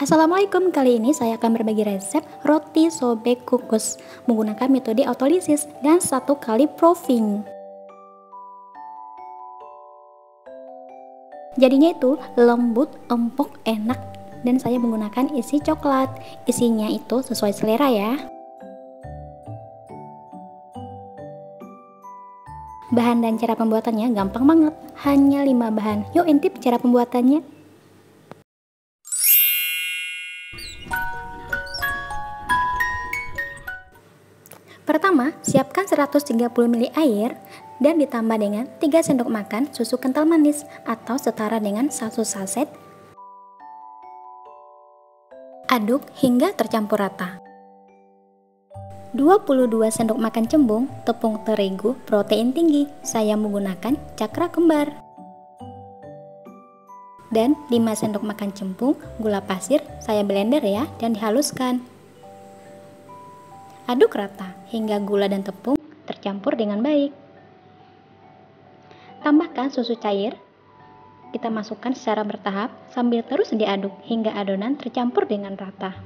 Assalamualaikum, kali ini saya akan berbagi resep roti sobek kukus menggunakan metode autolisis dan 1 kali proofing. Jadinya itu lembut, empuk, enak, dan saya menggunakan isi coklat. Isinya itu sesuai selera ya. Bahan dan cara pembuatannya gampang banget, hanya 5 bahan. Yuk intip cara pembuatannya. Pertama, siapkan 130 ml air dan ditambah dengan 3 sendok makan susu kental manis atau setara dengan 1 saset. Aduk hingga tercampur rata. 22 sendok makan cembung tepung terigu protein tinggi, saya menggunakan cakra kembar. Dan 5 sendok makan cembung gula pasir, saya blender ya dan dihaluskan. Aduk rata hingga gula dan tepung tercampur dengan baik. Tambahkan susu cair. Kita masukkan secara bertahap sambil terus diaduk hingga adonan tercampur dengan rata.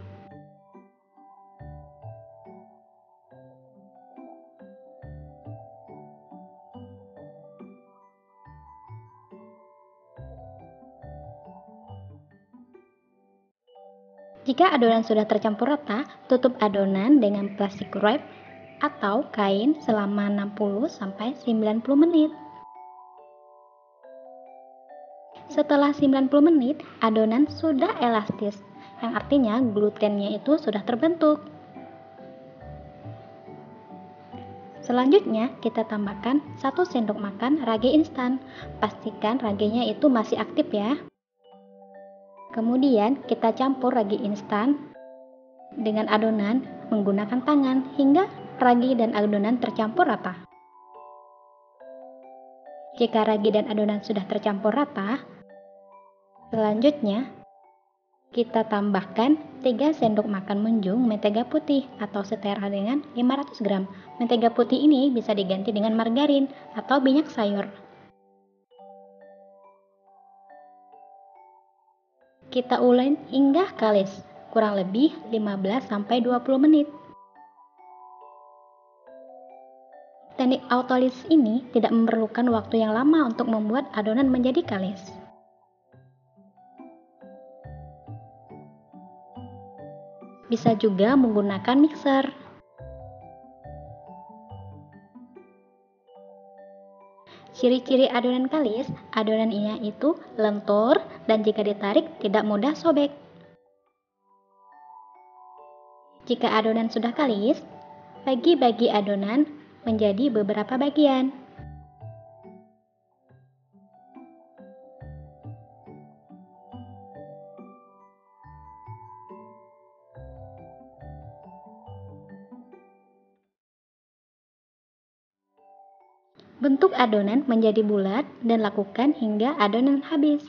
Jika adonan sudah tercampur rata, tutup adonan dengan plastik wrap atau kain selama 60-90 menit. Setelah 90 menit, adonan sudah elastis, yang artinya glutennya itu sudah terbentuk. Selanjutnya, kita tambahkan 1 sendok makan ragi instan. Pastikan raginya itu masih aktif ya. Kemudian kita campur ragi instan dengan adonan menggunakan tangan hingga ragi dan adonan tercampur rata. Jika ragi dan adonan sudah tercampur rata, selanjutnya kita tambahkan 3 sendok makan munjung mentega putih atau setara dengan 500 gram. Mentega putih ini bisa diganti dengan margarin atau minyak sayur. Kita ulek hingga kalis, kurang lebih 15-20 menit. Teknik autolisis ini tidak memerlukan waktu yang lama untuk membuat adonan menjadi kalis. Bisa juga menggunakan mixer. Ciri-ciri adonan kalis, adonannya itu lentur dan jika ditarik tidak mudah sobek. Jika adonan sudah kalis, bagi-bagi adonan menjadi beberapa bagian. Bentuk adonan menjadi bulat dan lakukan hingga adonan habis.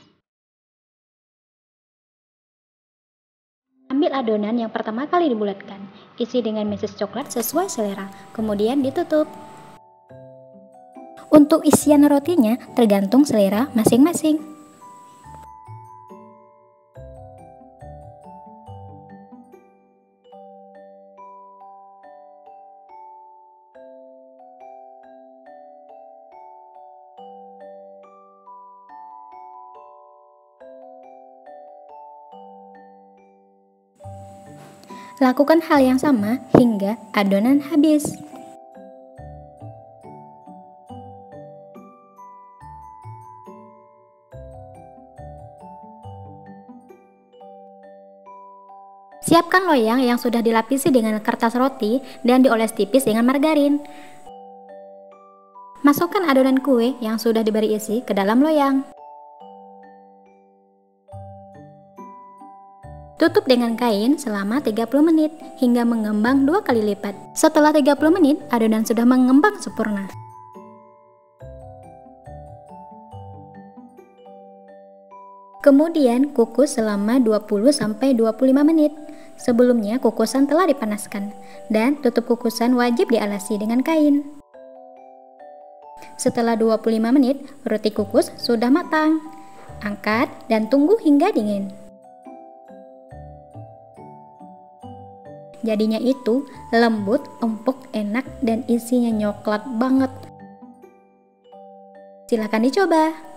Ambil adonan yang pertama kali dibulatkan, isi dengan meses coklat sesuai selera, kemudian ditutup. Untuk isian rotinya tergantung selera masing-masing. Lakukan hal yang sama hingga adonan habis. Siapkan loyang yang sudah dilapisi dengan kertas roti dan dioles tipis dengan margarin. Masukkan adonan kue yang sudah diberi isi ke dalam loyang. Tutup dengan kain selama 30 menit hingga mengembang 2 kali lipat. Setelah 30 menit, adonan sudah mengembang sempurna. Kemudian kukus selama 20-25 menit. Sebelumnya kukusan telah dipanaskan dan tutup kukusan wajib dialasi dengan kain. Setelah 25 menit, roti kukus sudah matang. Angkat dan tunggu hingga dingin. Jadinya itu lembut, empuk, enak, dan isinya coklat banget. Silahkan dicoba.